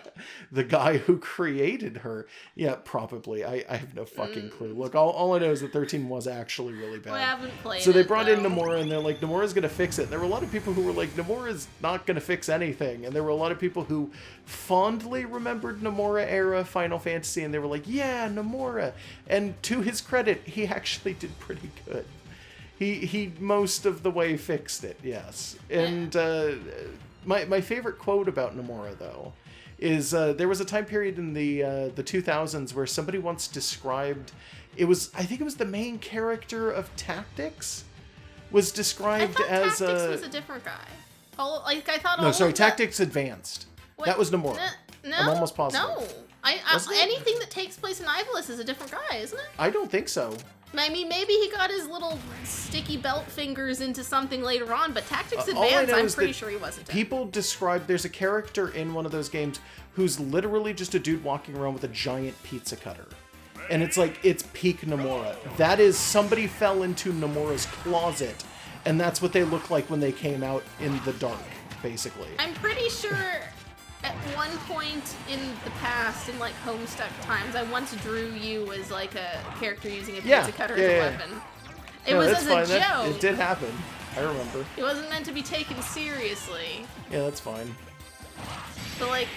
The guy who created her. Yeah, probably. I have no fucking clue. Look, all I know is that 13 was actually really bad. I haven't played So they it, brought in though. Nomura, and they're like, Nomura's gonna fix it. And there were a lot of people who were like, Nomura's not gonna fix anything. And there were a lot of people who fondly remembered Nomura era Final Fantasy, and they were like, yeah, Nomura. And to his credit, he actually did pretty good. He most of the way fixed it, yes. And my favorite quote about Nomura, though, is there was a time period in the 2000s where somebody once described, I think it was the main character of Tactics, was described as Tactics was a different guy. I thought. No, sorry, Tactics Advanced. What? That was Nomura. No, I'm almost positive. No, anything that takes place in Ivalice is a different guy, isn't it? I don't think so. I mean, maybe he got his little sticky belt fingers into something later on, but Tactics All I Advanced, know I'm is pretty that sure he wasn't. People describe, there's a character in one of those games who's literally just a dude walking around with a giant pizza cutter. And it's like, it's peak Nomura. That is, somebody fell into Nomura's closet, and that's what they look like when they came out in the dark, basically. I'm pretty sure at one point in the past, in like Homestuck times, I once drew you as like a character using a pizza cutter as a weapon. It was that's as fine. a joke. It did happen. I remember. It wasn't meant to be taken seriously. Yeah, that's fine. But like,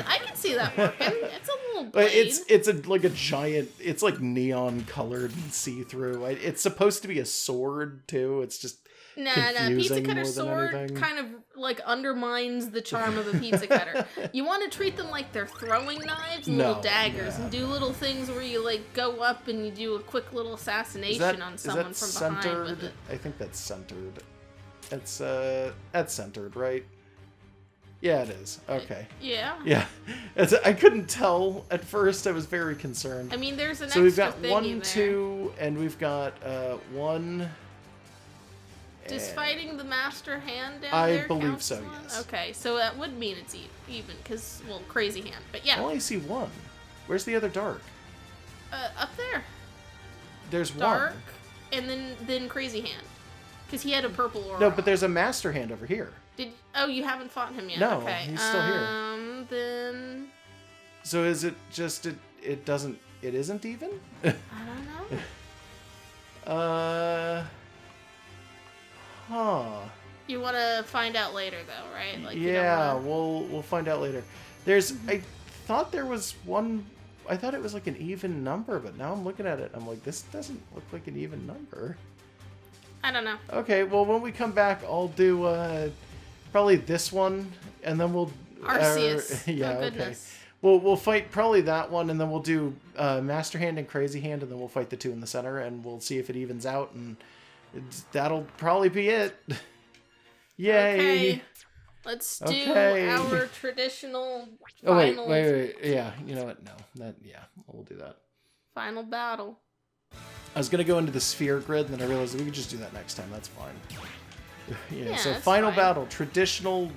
I can see that working. It's a little But blade. it's like a giant. It's like neon colored and see through. It's supposed to be a sword too. It's just Nah, confusing pizza more cutter than sword anything. kind of like undermines the charm of a pizza cutter. You want to treat them like they're throwing knives and little daggers, and do little things where you like go up and you do a quick little assassination on someone from behind with it. I think that's centered. That's centered, right? Yeah, it is. Okay. Yeah. Yeah. I couldn't tell at first. I was very concerned. I mean, there's an so extra we've got thingy 1, there. 2, and we've got 1. Does fighting the master hand down I there believe count so, as one? yes. Okay, so that would mean it's even, because, well, crazy hand. But yeah. I only see 1. Where's the other dark? Up there. There's Dark, 1. and then crazy hand. Because he had a purple aura. No, but there's a master hand over here. Oh, you haven't fought him yet? No, okay. he's still here. Then... So is it just, it isn't even? I don't know. Huh. You want to find out later, though, right? Like, yeah, you don't wanna... we'll find out later. I thought there was one. I thought it was like an even number, but now I'm looking at it. I'm like, this doesn't look like an even number. I don't know. Okay, well, when we come back, I'll do probably this one, and then we'll. Arceus. Yeah, oh, okay. goodness. We'll fight probably that one, and then we'll do Master Hand and Crazy Hand, and then we'll fight the 2 in the center, and we'll see if it evens out, and that'll probably be it. Yay! Okay. Let's do our traditional Oh final... wait. Yeah, you know what? No, we'll do that. Final battle. I was gonna go into the sphere grid, and then I realized we could just do that next time. That's fine. Yeah, so that's final fine. battle, traditional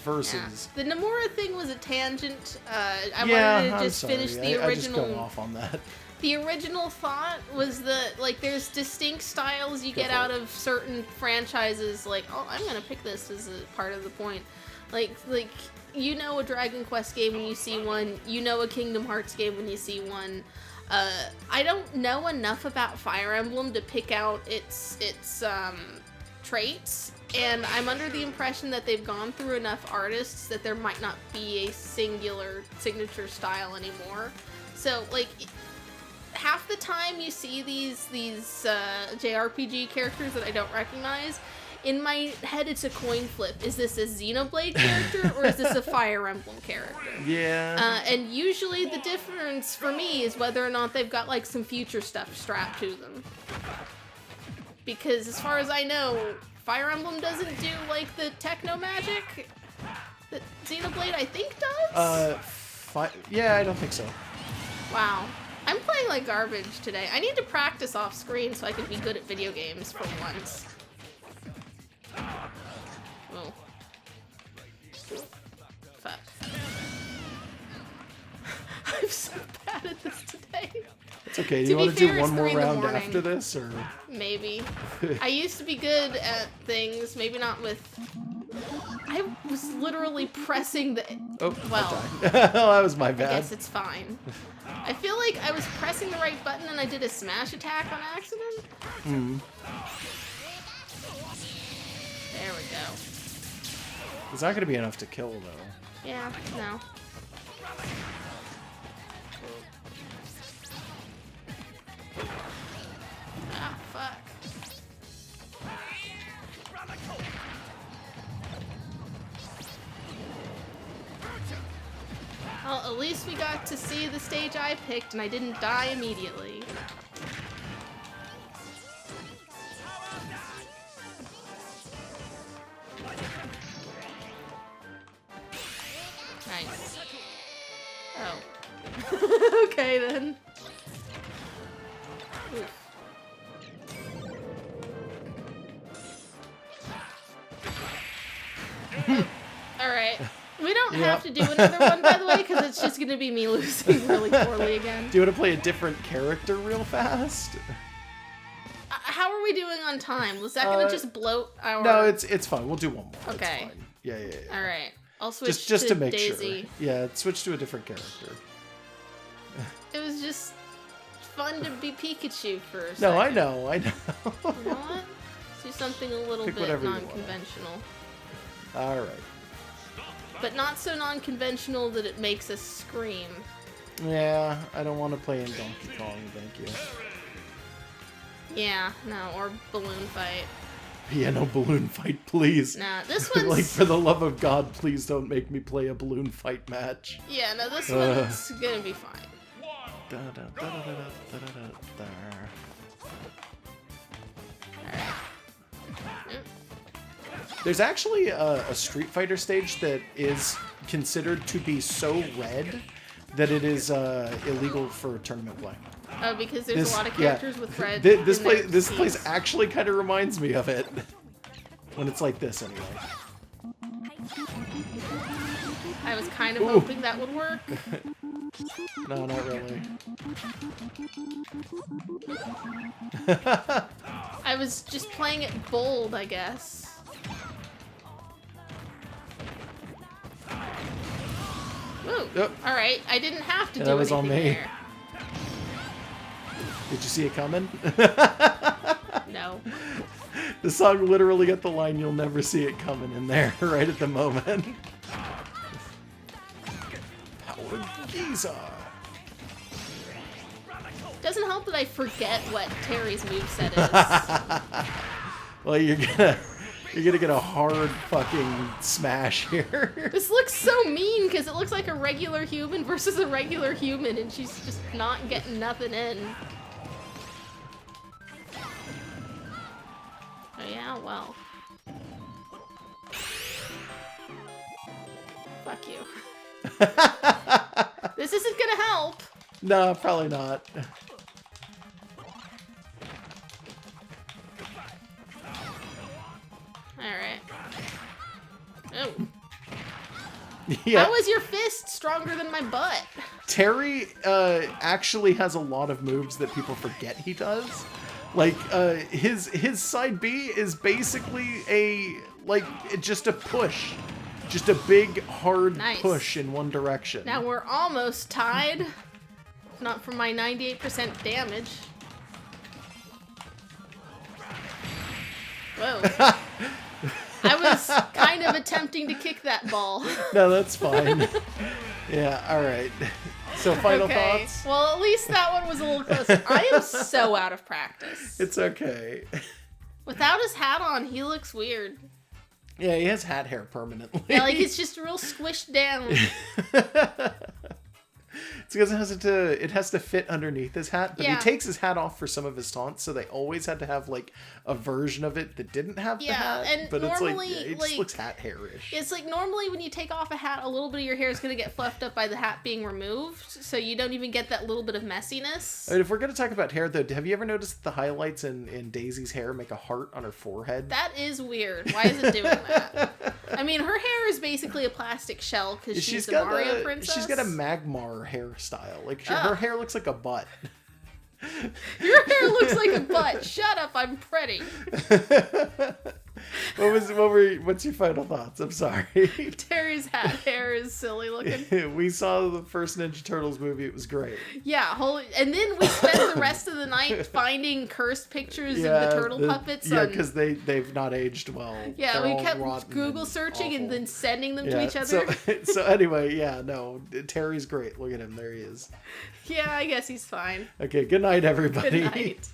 versus. Yeah. The Nomura thing was a tangent. I Yeah, wanted to I'm just sorry. finish the original. I just go off on that. The original thought was that, like, there's distinct styles you get out of certain franchises. Like, oh, I'm gonna pick this as a part of the point. Like you know a Dragon Quest game when you see one. You know a Kingdom Hearts game when you see one. I don't know enough about Fire Emblem to pick out its traits, and I'm under the impression that they've gone through enough artists that there might not be a singular signature style anymore. So, like, half the time you see these JRPG characters that I don't recognize, in my head it's a coin flip. Is this a Xenoblade character or is this a Fire Emblem character? Yeah. And usually the difference for me is whether or not they've got like some future stuff strapped to them. Because as far as I know, Fire Emblem doesn't do like the techno magic that Xenoblade I think does? Yeah, I don't think so. Wow. I'm playing like garbage today. I need to practice off screen so I can be good at video games for once. Oh. Fuck. I'm so bad at this today. It's okay. Do you want to do one more round after this, or? Maybe. I used to be good at things, maybe not with... I was literally pressing the... Oh, well, oh, that was my bad. I guess it's fine. I feel like I was pressing the right button and I did a smash attack on accident. There we go. It's not going to be enough to kill, though. Yeah, no. Ah, fuck. Well, at least we got to see the stage I picked and I didn't die immediately. Nice. Oh. Okay then. Oof. Alright. We don't have to do another one, by the way, because it's just going to be me losing really poorly again. Do you want to play a different character real fast? How are we doing on time? Was that going to just bloat our... No, it's fine. We'll do one more. Okay. It's fine. Yeah. Alright. I'll switch just to make Daisy. sure. Yeah, switch to a different character. It was just fun to be Pikachu for a second. No, I know. You know what? Let's do something a little bit non-conventional. All right. but not so non-conventional that it makes us scream. Yeah, I don't want to play in Donkey Kong, thank you. Yeah, no, or balloon fight. Yeah, no balloon fight, please. Nah, this one's... Like, for the love of God, please don't make me play a balloon fight match. Yeah, no, this one's gonna be fine. There's actually a Street Fighter stage that is considered to be so red that it is illegal for tournament play. Oh, because there's a lot of characters with red. This in this their place seats. actually kind of reminds me of it. When it's like this, anyway. I was kind of hoping that would work. No, not really. I was just playing it bold, I guess. Woo! Yep. Alright, I didn't have to do that was anything on me. there. Did you see it coming? No. The song literally got the line, "You'll never see it coming" in there right at the moment. Power Giza. Doesn't help that I forget what Terry's moveset is. Well, you're gonna get a hard fucking smash here. This looks so mean because it looks like a regular human versus a regular human, and she's just not getting nothing in. Oh yeah, well. Fuck you. This isn't gonna help. No, probably not. Alright. Oh. Yeah. How is your fist stronger than my butt? Terry actually has a lot of moves that people forget he does. Like his side B is basically just a push. Just a big hard Nice. push in one direction. Now we're almost tied. Not for my 98% damage. Whoa. I was kind of attempting to kick that ball. No, that's fine. Yeah, alright. So final Okay. thoughts? Well, at least that one was a little closer. I am so out of practice. It's okay. Without his hat on, he looks weird. Yeah, he has hat hair permanently. Yeah, like it's just real squished down. It's because it has to fit underneath his hat, but Yeah. he takes his hat off for some of his taunts, so they always had to have like a version of it that didn't have the Yeah, hat. and but normally, it's like, yeah, it like, just looks hat hairish. It's like normally when you take off a hat, a little bit of your hair is going to get fluffed up by the hat being removed, so you don't even get that little bit of messiness. I mean, if we're gonna talk about hair, though, have you ever noticed the highlights in Daisy's hair make a heart on her forehead? That is weird. Why is it doing that? I mean, her hair is basically a plastic shell because she's a Mario princess. She's got a Magmar hairstyle. Like her hair looks like a butt. Your hair looks like a butt. Shut up, I'm pretty. What's your final thoughts? I'm sorry. Terry's hat hair is silly looking. We saw the first Ninja Turtles movie. It was great. Yeah, and then we spent the rest of the night finding cursed pictures of the turtle puppets. Yeah, because they've not aged well. Yeah, They're we all kept rotten Google and searching and awful. then sending them to Yeah, each other. So anyway, yeah, no, Terry's great. Look at him. There he is. Yeah, I guess he's fine. Okay, good night, everybody. Good night.